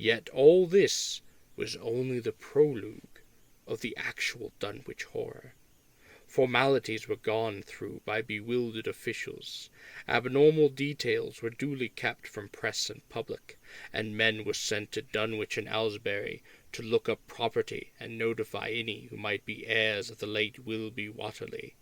Yet all this was only the prologue of the actual Dunwich horror. Formalities were gone through by bewildered officials, abnormal details were duly kept from press and public, and men were sent to Dunwich and Aylesbury to look up property and notify any who might be heirs of the late Willoughby Watterly.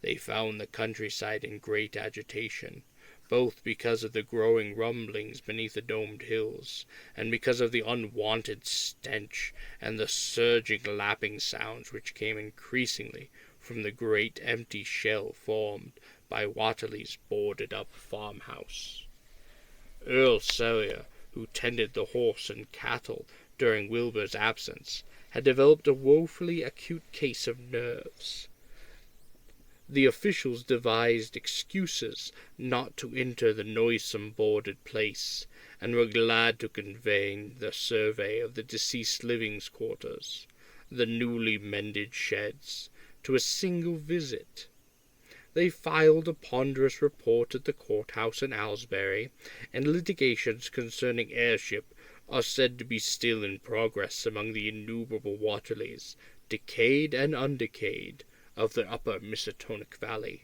They found the countryside in great agitation, both because of the growing rumblings beneath the domed hills, and because of the unwonted stench and the surging lapping sounds which came increasingly from the great empty shell formed by Watterly's boarded-up farmhouse. Earl Cellier, who tended the horse and cattle during Wilbur's absence, had developed a woefully acute case of nerves. The officials devised excuses not to enter the noisome boarded place, and were glad to confine the survey of the deceased living's quarters, the newly mended sheds, to a single visit. They filed a ponderous report at the courthouse in Aylesbury, and litigations concerning heirship are said to be still in progress among the innumerable Watterleys, decayed and undecayed, of the upper Miskatonic Valley.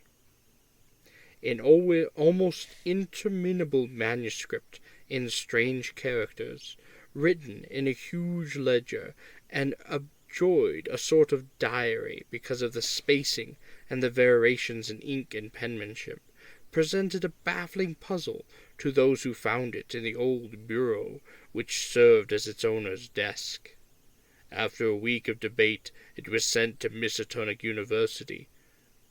In almost interminable manuscript in strange characters, written in a huge ledger, and enjoyed a sort of diary because of the spacing and the variations in ink and penmanship, presented a baffling puzzle to those who found it in the old bureau which served as its owner's desk. After a week of debate, it was sent to Miskatonic University,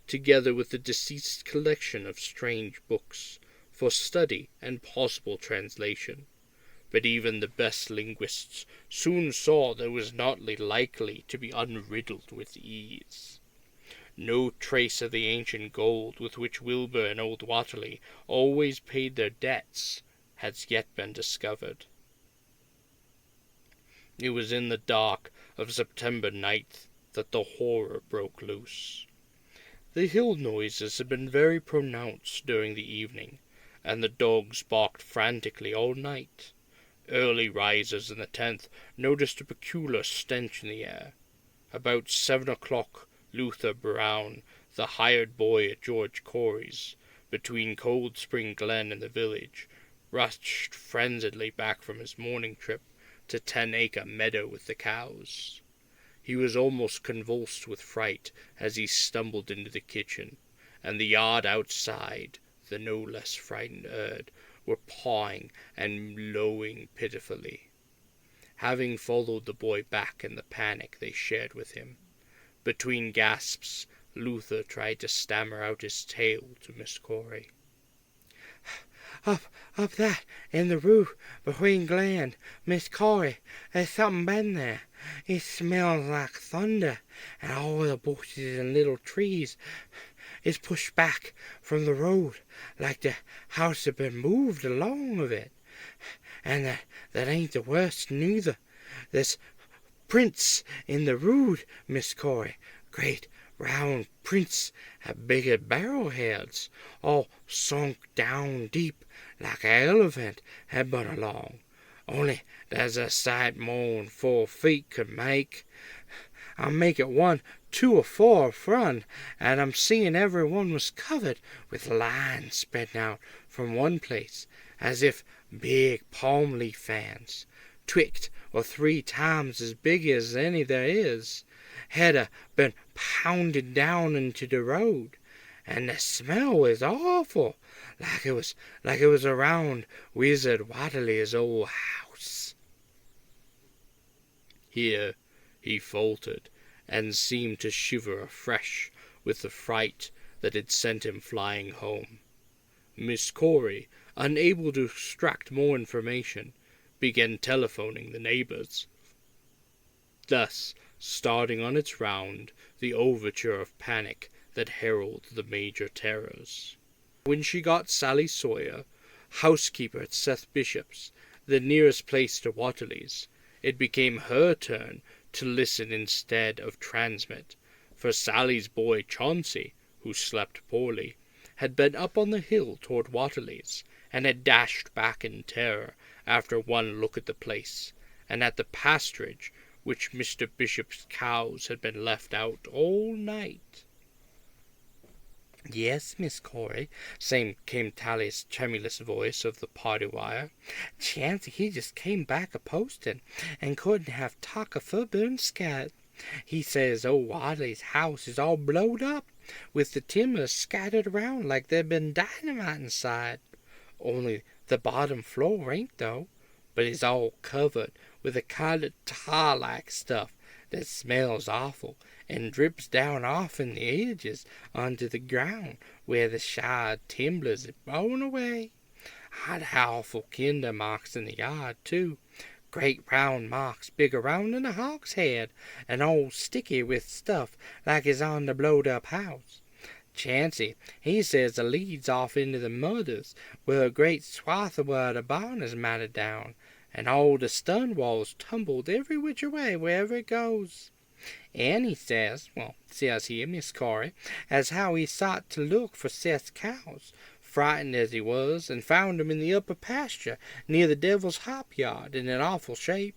together with the deceased's collection of strange books, for study and possible translation. But even the best linguists soon saw that it was not likely to be unriddled with ease. No trace of the ancient gold with which Wilbur and old Watterly always paid their debts has yet been discovered. It was in the dark of September 9th that the horror broke loose. The hill noises had been very pronounced during the evening, and the dogs barked frantically all night. Early risers in the 10th noticed a peculiar stench in the air. About 7 o'clock, Luther Brown, the hired boy at George Corey's, between Cold Spring Glen and the village, rushed frenziedly back from his morning trip to 10-acre meadow with the cows. He was almost convulsed with fright as he stumbled into the kitchen, and the yard outside, the no less frightened herd, were pawing and lowing pitifully. Having followed the boy back in the panic they shared with him, between gasps Luther tried to stammer out his tale to Miss Corey. Up that, in the roof, between Glen, Miss Corey, there's something been there. It smells like thunder, and all the bushes and little trees is pushed back from the road, like the house had been moved along of it. And that ain't the worst, neither. There's prints in the road, Miss Corey, great round prints at bigger barrel-heads, all sunk down deep like an elephant had been along. Only there's a sight more'n 4 feet could make. I'll make it 1, 2, or 4 front, and I'm seeing every one was covered with lines spreading out from one place, as if big palm leaf fans, 2 or 3 times as big as any there is, had been pounded down into the road, and the smell was awful, like it was around Wizard Watterly's old house. Here he faltered, and seemed to shiver afresh with the fright that had sent him flying home. Miss Corey, unable to extract more information, began telephoning the neighbors, thus starting on its round the overture of panic that heralds the major terrors. When she got Sally Sawyer, housekeeper at Seth Bishop's, the nearest place to Watterly's, it became her turn to listen instead of transmit, for Sally's boy Chauncey, who slept poorly, had been up on the hill toward Watterly's, and had dashed back in terror after one look at the place, and at the pasturage which Mr. Bishop's cows had been left out all night. "Yes, Miss Corey," came Tally's tremulous voice of the party wire. "Chancy he just came back a-posting, and couldn't have talk a foot-burn scat. He says old Wadley's house is all blowed up, with the timbers scattered around like there'd been dynamite inside. Only the bottom floor ain't, though, but it's all covered with a kind of tar-like stuff that smells awful, and drips down off in the edges onto the ground where the shard timbers are blown away. I'd awful kinder marks in the yard, too. Great round marks big around than a hawk's head, and all sticky with stuff like is on the blowed-up house. Chancy, he says it leads off into the mudders, where a great swath of where the barn is matted down, and all the stun walls tumbled every which way wherever it goes. And he says he, Miss Corey, as how he sought to look for Seth's cows, frightened as he was, and found 'em in the upper pasture near the devil's hop yard in an awful shape.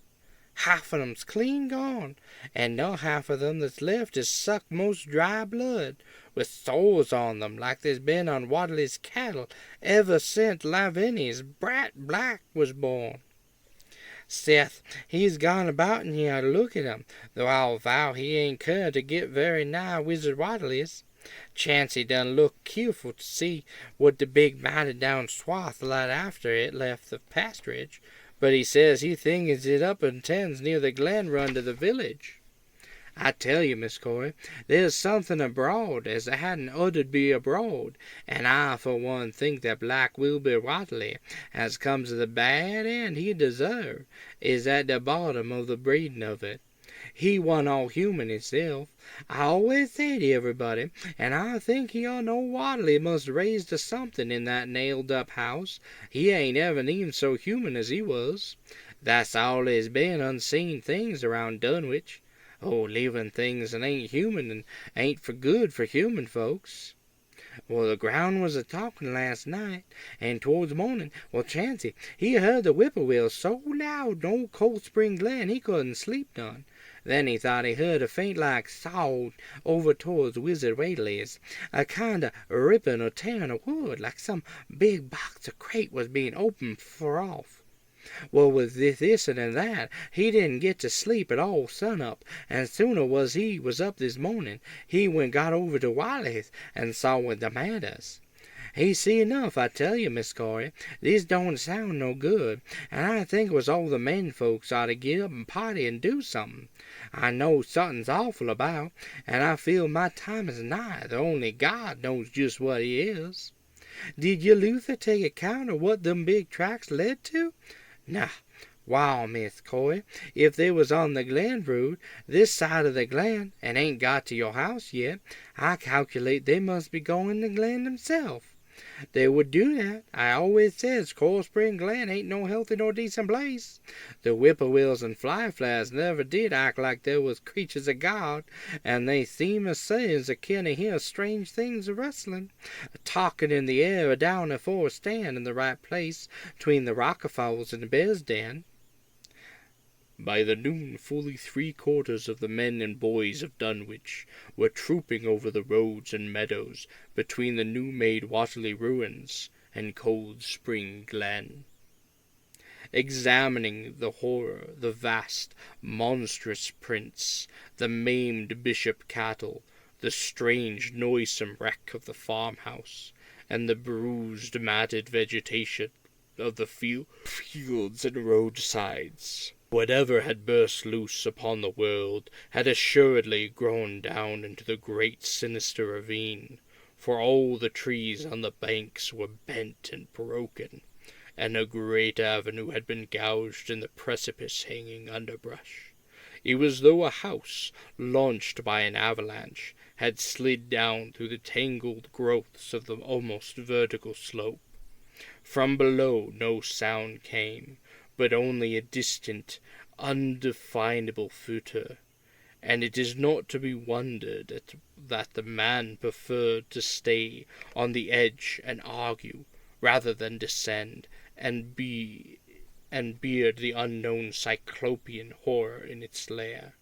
Half of 'em's clean gone, and no half of them that's left is sucked most dry blood, with sores on them like there's been on Wadley's cattle ever since Lavinia's brat Black was born. Seth, he's gone about in here to look at 'em, though I'll vow he ain't care to get very nigh Wizard Wadley's. Chancy done look keerful to see what the big matted down swath like after it left the pasturage, but he says he thinks it up and tends near the glen run to the village. I tell you, Miss Corey, there's something abroad as there hadn't oughter'd be abroad, and I for one think that Black Wilbur Wadley, as comes to the bad end he deserved, is at the bottom of the breeding of it. He wasn't all human himself, I always say to everybody, and I think he ought know Wadley must raised to something in that nailed-up house. He ain't ever even so human as he was. That's always been unseen things around Dunwich. Oh, living things that ain't human and ain't for good for human folks. Well, the ground was a-talking last night, and towards morning, Chancy, he heard the whippoorwill so loud in old Cold Spring Glen he couldn't sleep none. Then he thought he heard a faint like sound over towards Wizard Wadley's, a kind of ripping or tearing of wood, like some big box or crate was being opened for off. Well, with this and that, he didn't get to sleep at all sun-up, and sooner was he was up this morning, he got over to Wiley's and saw what the matters. He see enough, I tell you, Miss Corey. This don't sound no good, and I think it was all the men folks ought to get up and party and do something. I know something's awful about, and I feel my time is nigh, though only God knows just what he is. Did you, Luther, take account of what them big tracks led to? Nah, wow, Miss Coy, if they was on the Glen road, this side of the Glen, and ain't got to your house yet, I calculate they must be going to Glen themselves. They would do that. I always says Cold Spring Glen ain't no healthy nor decent place. The whippoorwills and fly-flies never did act like they was creatures of God, and they seem as say as a kin to hear strange things a-rustling, a-talking in the air down afore a stand in the right place, between the Rockefalls and the Bear's Den. By the noon fully 3/4 of the men and boys of Dunwich were trooping over the roads and meadows between the new-made Waterley ruins and Cold Spring Glen, examining the horror, the vast, monstrous prints, the maimed bishop cattle, the strange, noisome wreck of the farmhouse, and the bruised, matted vegetation of the fields and roadsides. Whatever had burst loose upon the world had assuredly grown down into the great sinister ravine, for all the trees on the banks were bent and broken, and a great avenue had been gouged in the precipice hanging underbrush. It was as though a house, launched by an avalanche, had slid down through the tangled growths of the almost vertical slope. From below no sound came, but only a distant, undefinable footer, and it is not to be wondered at that the man preferred to stay on the edge and argue, rather than descend and beard the unknown cyclopean horror in its lair.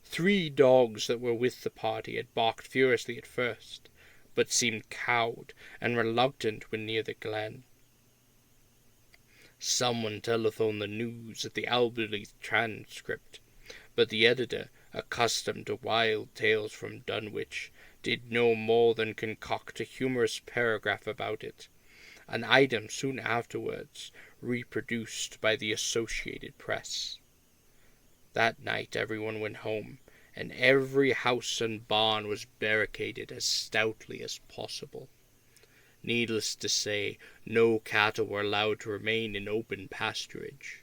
3 dogs that were with the party had barked furiously at first, but seemed cowed and reluctant when near the glen. Someone telephoned the news at the Alberley Transcript, but the editor, accustomed to wild tales from Dunwich, did no more than concoct a humorous paragraph about it, an item soon afterwards reproduced by the Associated Press. That night everyone went home, and every house and barn was barricaded as stoutly as possible. Needless to say, no cattle were allowed to remain in open pasturage.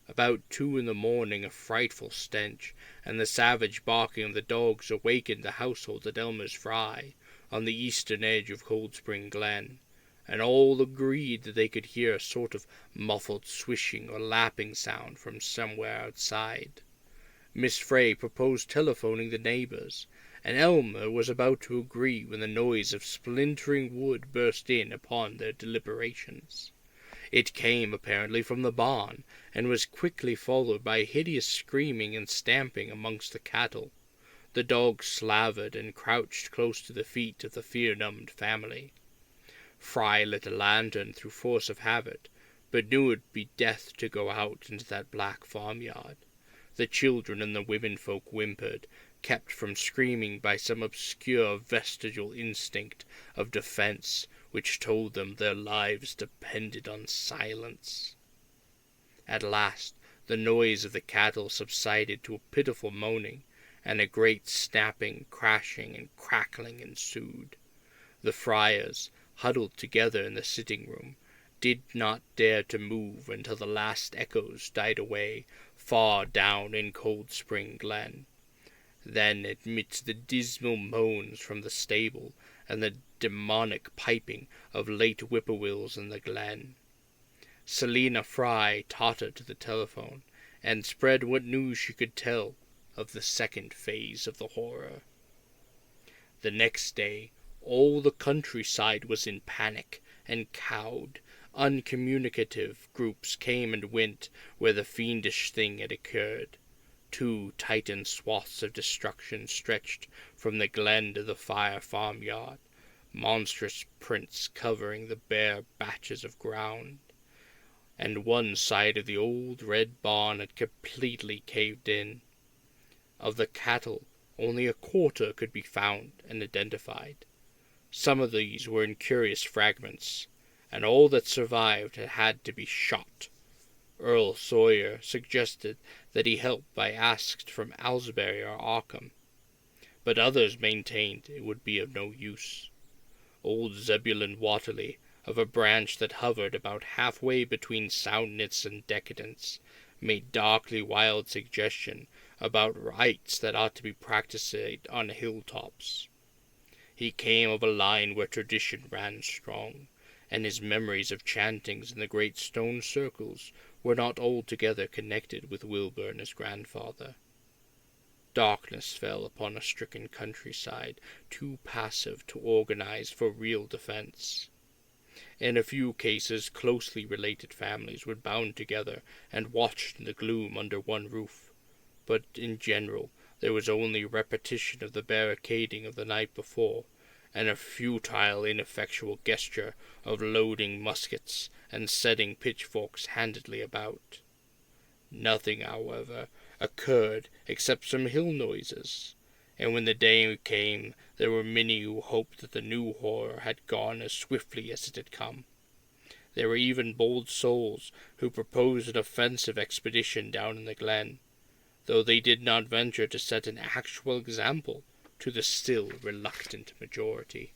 About 2 in the morning a frightful stench and the savage barking of the dogs awakened the household at Elmer's Fry, on the eastern edge of Cold Spring Glen, and all agreed that they could hear a sort of muffled swishing or lapping sound from somewhere outside. Miss Frey proposed telephoning the neighbors, and Elmer was about to agree when the noise of splintering wood burst in upon their deliberations. It came apparently from the barn, and was quickly followed by hideous screaming and stamping amongst the cattle. The dogs slavered and crouched close to the feet of the fear-numbed family. Fry lit a lantern through force of habit, but knew it would be death to go out into that black farmyard. The children and the womenfolk whimpered, kept from screaming by some obscure vestigial instinct of defense which told them their lives depended on silence. At last the noise of the cattle subsided to a pitiful moaning, and a great snapping, crashing, and crackling ensued. The friars, huddled together in the sitting-room, did not dare to move until the last echoes died away far down in Cold Spring Glen. Then, amidst the dismal moans from the stable and the demonic piping of late whippoorwills in the glen, Selina Fry tottered to the telephone and spread what news she could tell of the second phase of the horror. The next day all the countryside was in panic, and cowed, uncommunicative groups came and went where the fiendish thing had occurred. 2 titan swaths of destruction stretched from the glen to the Fire farmyard, monstrous prints covering the bare patches of ground, and one side of the old red barn had completely caved in. Of the cattle, only a quarter could be found and identified. Some of these were in curious fragments, and all that survived had had to be shot. Earl Sawyer suggested that he help by asked from Aylesbury or Arkham, but others maintained it would be of no use. Old Zebulon Watterly, of a branch that hovered about halfway between soundness and decadence, made darkly wild suggestion about rites that ought to be practiced on hilltops. He came of a line where tradition ran strong, and his memories of chantings in the great stone circles were not altogether connected with Wilbur and his grandfather. Darkness fell upon a stricken countryside, too passive to organize for real defense. In a few cases, closely related families were bound together and watched in the gloom under one roof, but in general there was only repetition of the barricading of the night before, and a futile, ineffectual gesture of loading muskets and setting pitchforks handedly about. Nothing, however, occurred except some hill noises, and when the day came there were many who hoped that the new horror had gone as swiftly as it had come. There were even bold souls who proposed an offensive expedition down in the glen, though they did not venture to set an actual example to the still reluctant majority.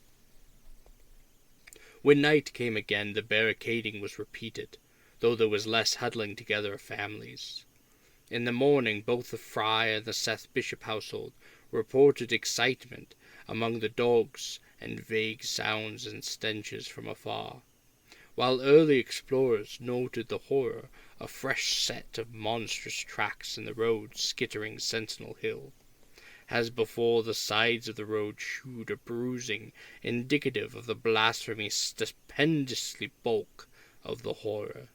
When night came again, the barricading was repeated, though there was less huddling together of families. In the morning, both the Fry and the Seth Bishop household reported excitement among the dogs and vague sounds and stenches from afar, while early explorers noted the horror, a fresh set of monstrous tracks in the road skittering Sentinel Hill. as before the sides of the road shewed a bruising indicative of the blasphemy stupendously bulk of the horror,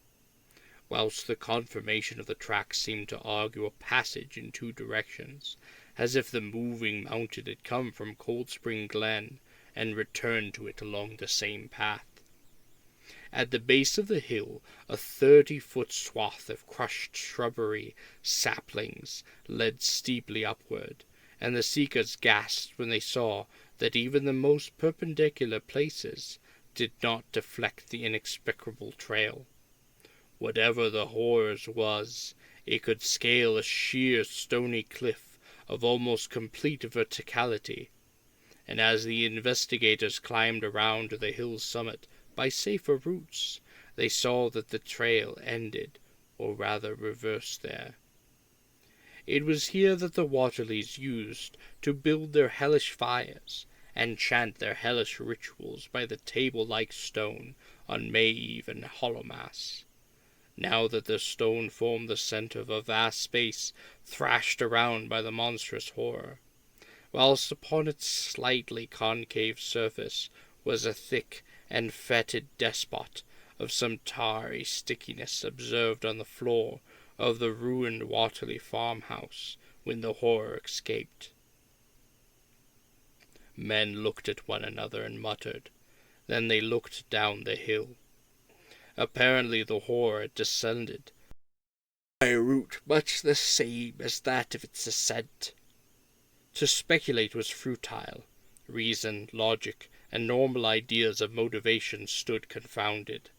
whilst the conformation of the tracks seemed to argue a passage in two directions, as if the moving mountain had come from Cold Spring Glen and returned to it along the same path. At the base of the hill, a 30-foot swath of crushed shrubbery saplings led steeply upward, and the seekers gasped when they saw that even the most perpendicular places did not deflect the inexplicable trail. Whatever the horrors was, it could scale a sheer stony cliff of almost complete verticality, and as the investigators climbed around to the hill's summit by safer routes, they saw that the trail ended, or rather reversed there. It was here that the Waterleys used to build their hellish fires and chant their hellish rituals by the table-like stone on May Eve and Hallowmass. Now that the stone formed the centre of a vast space thrashed around by the monstrous horror, whilst upon its slightly concave surface was a thick and fetid despot of some tarry stickiness observed on the floor of the ruined Waterley farmhouse when the horror escaped. Men looked at one another and muttered. Then they looked down the hill. Apparently the horror had descended by a route much the same as that of its ascent. To speculate was futile. Reason, logic, and normal ideas of motivation stood confounded.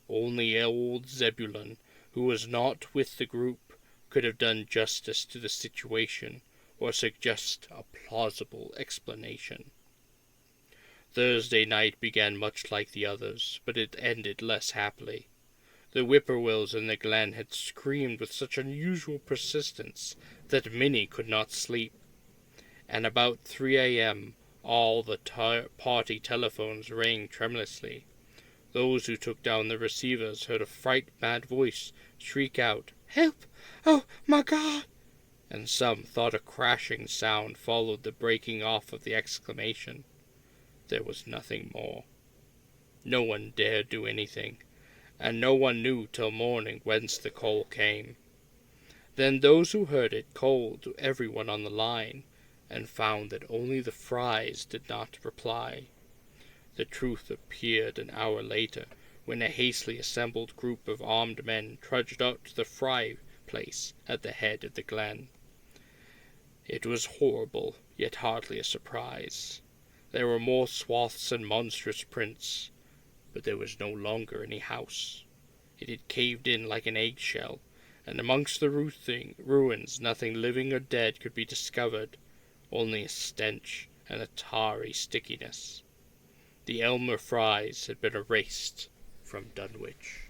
Only old Zebulon, who was not with the group, could have done justice to the situation or suggest a plausible explanation. Thursday night began much like the others, but it ended less happily. The whippoorwills in the glen had screamed with such unusual persistence that Minnie could not sleep, and about 3 a.m. all the party telephones rang tremulously. Those who took down the receivers heard a fright-mad voice shriek out, "Help! Oh, my God!" and some thought a crashing sound followed the breaking off of the exclamation. There was nothing more. No one dared do anything, and no one knew till morning whence the call came. Then those who heard it called to everyone on the line, and found that only the Frys did not reply. The truth appeared an hour later, when a hastily assembled group of armed men trudged out to the Fry place at the head of the glen. It was horrible, yet hardly a surprise. There were more swaths and monstrous prints, but there was no longer any house. It had caved in like an eggshell, and amongst the ruins nothing living or dead could be discovered, only a stench and a tarry stickiness. The Elmer Frys had been erased from Dunwich.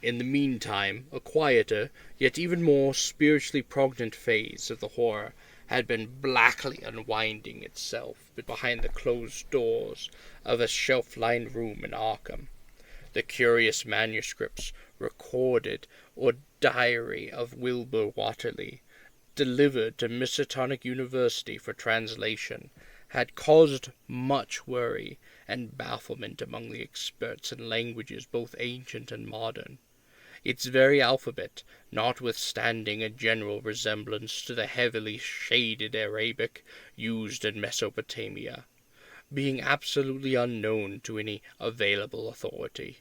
In the meantime, a quieter, yet even more spiritually poignant phase of the horror had been blackly unwinding itself behind the closed doors of a shelf-lined room in Arkham. The curious manuscripts recorded or diary of Wilbur Waterley, delivered to Miskatonic University for translation, had caused much worry and bafflement among the experts in languages both ancient and modern. Its very alphabet, notwithstanding a general resemblance to the heavily shaded Arabic used in Mesopotamia, being absolutely unknown to any available authority.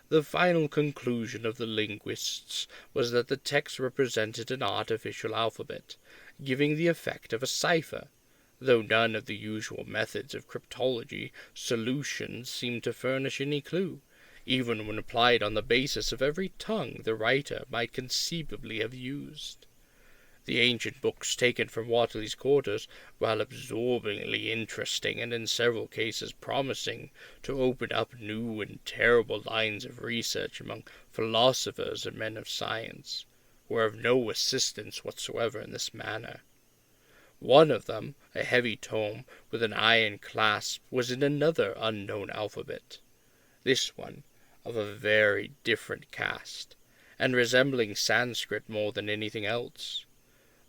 The final conclusion of the linguists was that the text represented an artificial alphabet, giving the effect of a cipher, though none of the usual methods of cryptology solutions seemed to furnish any clue, even when applied on the basis of every tongue the writer might conceivably have used. The ancient books taken from Waterley's quarters, while absorbingly interesting and in several cases promising to open up new and terrible lines of research among philosophers and men of science, were of no assistance whatsoever in this matter. One of them, a heavy tome with an iron clasp, was in another unknown alphabet. This one, of a very different cast, and resembling Sanskrit more than anything else.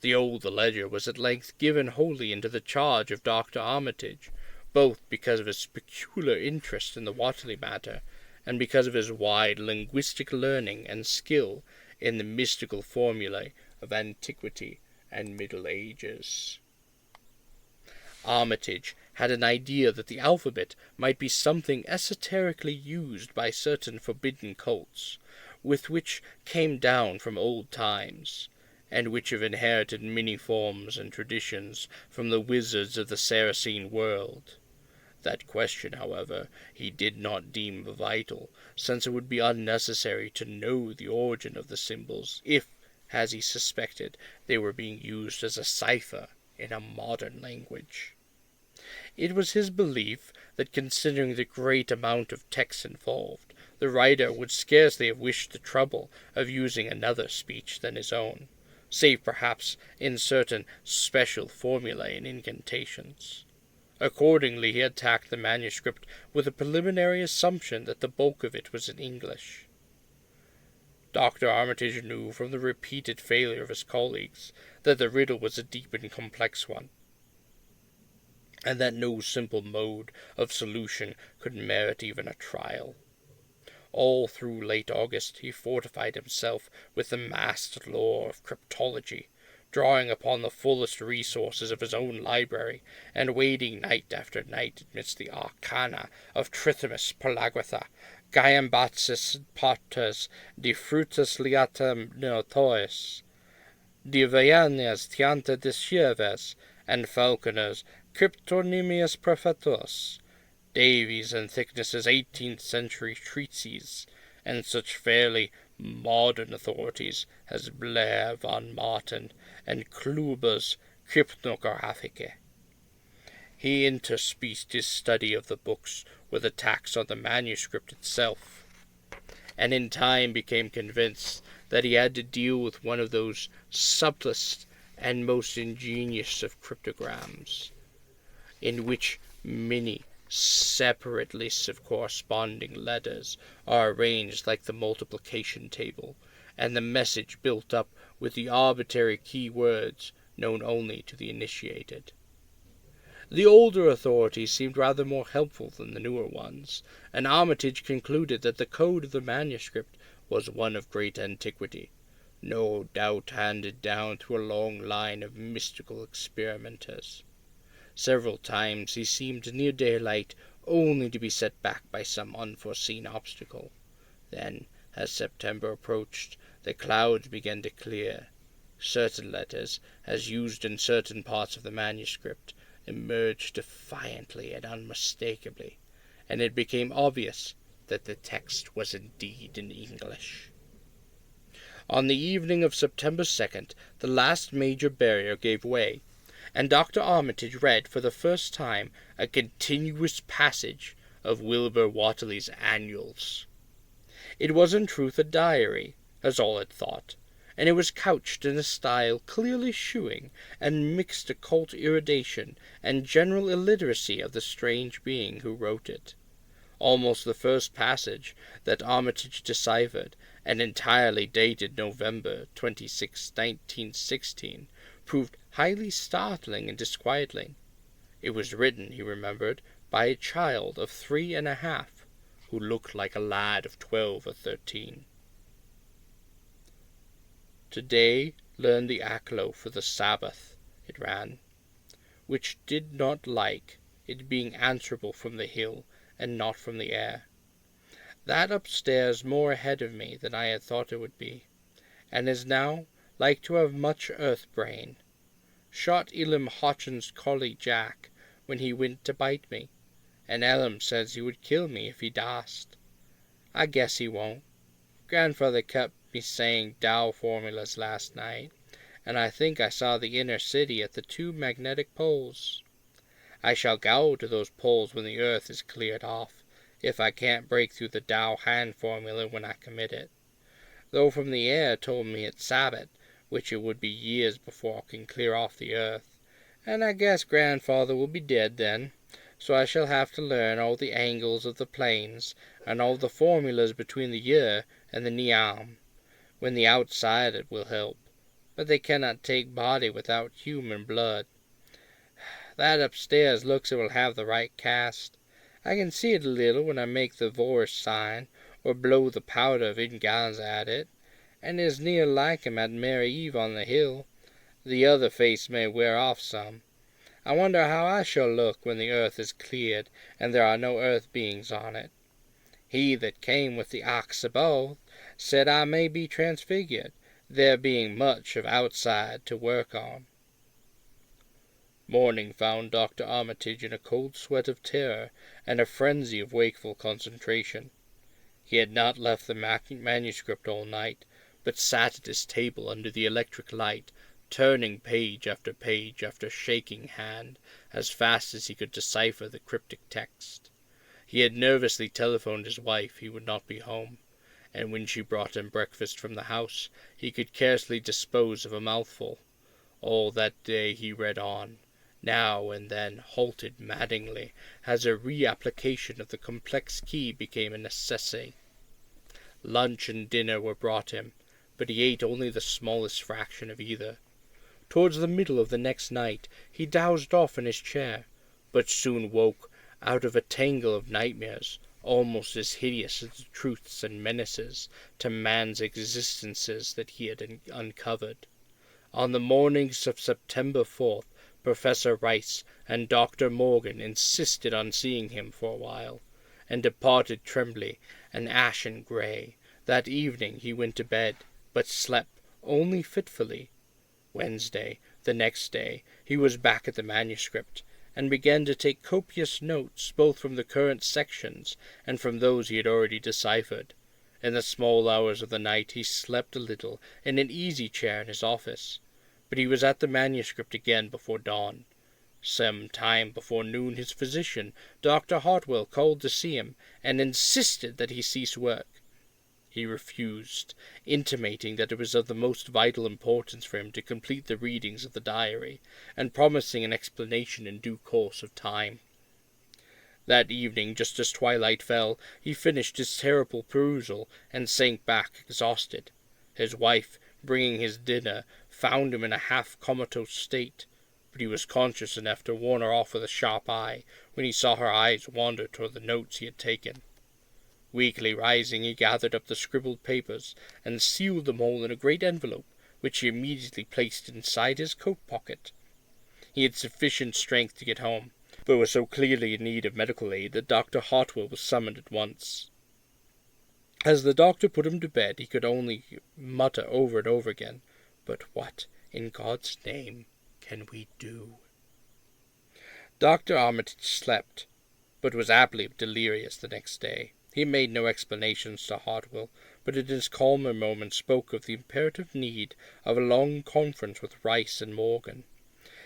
The old ledger was at length given wholly into the charge of Dr. Armitage, both because of his peculiar interest in the Whately matter, and because of his wide linguistic learning and skill in the mystical formulae of antiquity and Middle Ages. Armitage had an idea that the alphabet might be something esoterically used by certain forbidden cults, with which came down from old times, and which have inherited many forms and traditions from the wizards of the Saracen world. That question, however, he did not deem vital, since it would be unnecessary to know the origin of the symbols, if, as he suspected, they were being used as a cipher in a modern language. It was his belief that, considering the great amount of text involved, the writer would scarcely have wished the trouble of using another speech than his own, save perhaps in certain special formulae and incantations. Accordingly, he attacked the manuscript with a preliminary assumption that the bulk of it was in English. Dr. Armitage knew from the repeated failure of his colleagues that the riddle was a deep and complex one, and that no simple mode of solution could merit even a trial. All through late August he fortified himself with the massed lore of cryptology, drawing upon the fullest resources of his own library, and wading night after night amidst the arcana of Trithimus Pelagiotha, Gaiambatsis Paters, de Frutus Liatam Notois, de Vaianias Tianta Discierves, and Falconer's Cryptonimius Prophetus, Davies and Thickness's 18th century treatises, and such fairly modern authorities as Blair von Martin and Kluber's Cryptographice. He interspeced his study of the books with attacks on the manuscript itself, and in time became convinced that he had to deal with one of those subtlest and most ingenious of cryptograms, in which many separate lists of corresponding letters are arranged like the multiplication table, and the message built up with the arbitrary key words known only to the initiated. The older authorities seemed rather more helpful than the newer ones, and Armitage concluded that the code of the manuscript was one of great antiquity, no doubt handed down through a long line of mystical experimenters. Several times he seemed near daylight, only to be set back by some unforeseen obstacle. Then, as September approached, the clouds began to clear. Certain letters, as used in certain parts of the manuscript, emerged defiantly and unmistakably, and it became obvious that the text was indeed in English. On the evening of September 2nd, the last major barrier gave way, and Dr. Armitage read for the first time a continuous passage of Wilbur Whately's Annuals. It was in truth a diary, as all had thought, and it was couched in a style clearly shewing and mixed occult irradiation and general illiteracy of the strange being who wrote it. Almost the first passage that Armitage deciphered, and entirely dated November 26, 1916, proved highly startling and disquieting. It was written, he remembered, by a child of 3 1/2, who looked like a lad of 12 or 13. "Today learn the Aklo for the Sabbath," it ran, "which did not like, it being answerable from the hill, and not from the air. That upstairs more ahead of me than I had thought it would be, and is now like to have much earth-brain. Shot Elam Hotchins' collie Jack when he went to bite me, and Elam says he would kill me if he dast. I guess he won't. Grandfather kept me saying Dow formulas last night, and I think I saw the inner city at the 2 magnetic poles. I shall go to those poles when the earth is cleared off, if I can't break through the Dow hand formula when I commit it. Though from the air told me it's Sabbath, which it would be years before I can clear off the earth, and I guess grandfather will be dead then, so I shall have to learn all the angles of the planes, and all the formulas between the year and the Niam, when the outside it will help. but they cannot take body without human blood. That upstairs looks it will have the right cast. I can see it a little when I make the Vorse sign, or blow the powder of Ingalls at it, and is near like him at Mary Eve on the hill. The other face may wear off some. I wonder how I shall look when the earth is cleared, and there are no earth beings on it. He that came with the ox above said I may be transfigured, there being much of outside to work on. Morning found Dr. Armitage in a cold sweat of terror and a frenzy of wakeful concentration. He had not left the manuscript all night, but sat at his table under the electric light, turning page after page after shaking hand, as fast as he could decipher the cryptic text. He had nervously telephoned his wife he would not be home, and when she brought him breakfast from the house, he could scarcely dispose of a mouthful. All that day he read on, now and then halted maddeningly, as a reapplication of the complex key became a necessity. Lunch and dinner were brought him, but he ate only the smallest fraction of either. Towards the middle of the next night he dozed off in his chair, but soon woke out of a tangle of nightmares, almost as hideous as the truths and menaces to man's existences that he had uncovered. On the mornings of September 4th, Professor Rice and Dr. Morgan insisted on seeing him for a while, and departed trembly and ashen grey. That evening he went to bed, but slept only fitfully. Wednesday, the next day, he was back at the manuscript, and began to take copious notes, both from the current sections and from those he had already deciphered. In the small hours of the night he slept a little in an easy-chair in his office, but he was at the manuscript again before dawn. Some time before noon his physician, Dr. Hartwell, called to see him, and insisted that he cease work. He refused, intimating that it was of the most vital importance for him to complete the readings of the diary, and promising an explanation in due course of time. That evening, just as twilight fell, he finished his terrible perusal, and sank back exhausted. His wife, bringing his dinner, found him in a half-comatose state, but he was conscious enough to warn her off with a sharp eye, when he saw her eyes wander toward the notes he had taken. Weakly rising, he gathered up the scribbled papers, and sealed them all in a great envelope, which he immediately placed inside his coat pocket. He had sufficient strength to get home, but was so clearly in need of medical aid that Dr. Hartwell was summoned at once. As the doctor put him to bed, he could only mutter over and over again, "But what, in God's name, can we do?" Dr. Armitage slept, but was aptly delirious the next day. He made no explanations to Hartwell, but in his calmer moments spoke of the imperative need of a long conference with Rice and Morgan.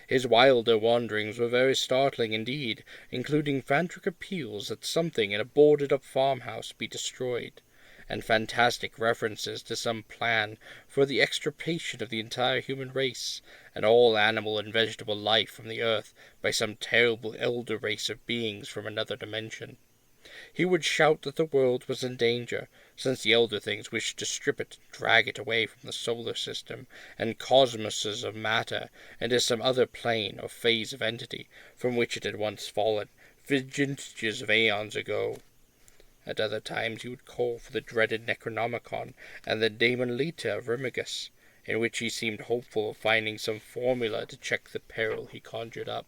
His wilder wanderings were very startling indeed, including frantic appeals that something in a boarded-up farmhouse be destroyed, and fantastic references to some plan for the extirpation of the entire human race, and all animal and vegetable life from the earth by some terrible elder race of beings from another dimension. He would shout that the world was in danger, since the elder things wished to strip it and drag it away from the solar system and cosmoses of matter into some other plane or phase of entity from which it had once fallen, vintages of aeons ago. At other times he would call for the dreaded Necronomicon and the Daemon Leta of Remigus, in which he seemed hopeful of finding some formula to check the peril he conjured up.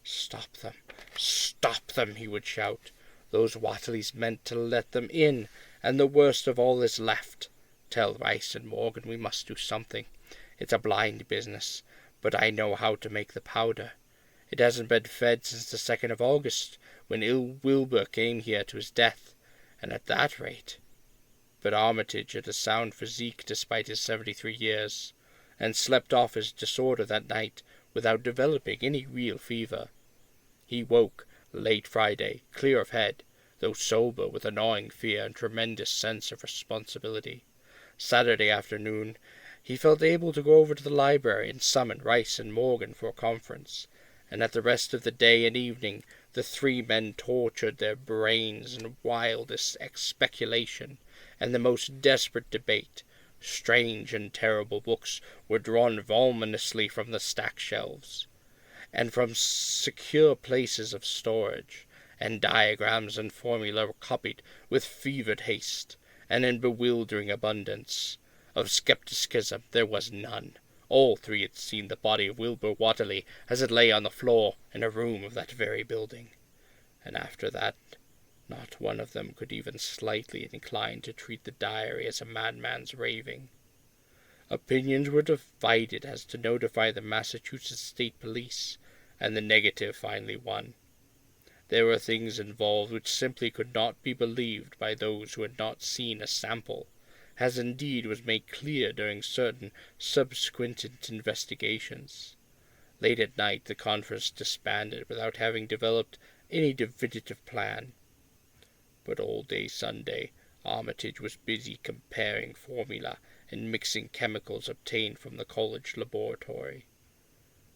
"Stop them," he would shout. "Those Whateleys meant to let them in, and the worst of all is left. Tell Rice and Morgan we must do something. It's a blind business, but I know how to make the powder. It hasn't been fed since the 2nd of August, when Wilbur came here to his death, and at that rate—" But Armitage had a sound physique despite his 73 years, and slept off his disorder that night without developing any real fever. He woke late Friday, clear of head, though sober with a gnawing fear and tremendous sense of responsibility. Saturday afternoon he felt able to go over to the library and summon Rice and Morgan for a conference, and at the rest of the day and evening the three men tortured their brains in wildest speculation and the most desperate debate, Strange and terrible books were drawn voluminously from the stack shelves, and from secure places of storage, and diagrams and formulae were copied with fevered haste, and in bewildering abundance. Of skepticism there was none. All three had seen the body of Wilbur Watterly as it lay on the floor in a room of that very building, and after that not one of them could even slightly incline to treat the diary as a madman's raving. Opinions were divided as to notify the Massachusetts State Police, and the negative finally won. There were things involved which simply could not be believed by those who had not seen a sample, as indeed was made clear during certain subsequent investigations. Late at night the conference disbanded without having developed any definitive plan. But all day Sunday Armitage was busy comparing formula and mixing chemicals obtained from the college laboratory.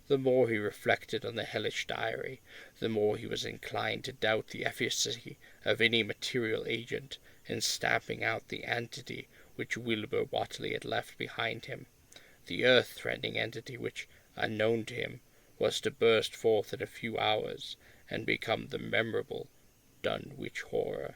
The more he reflected on the hellish diary, the more he was inclined to doubt the efficacy of any material agent in stamping out the entity which Wilbur Watterly had left behind him, the earth-threatening entity which, unknown to him, was to burst forth in a few hours and become the memorable Dunwich Horror.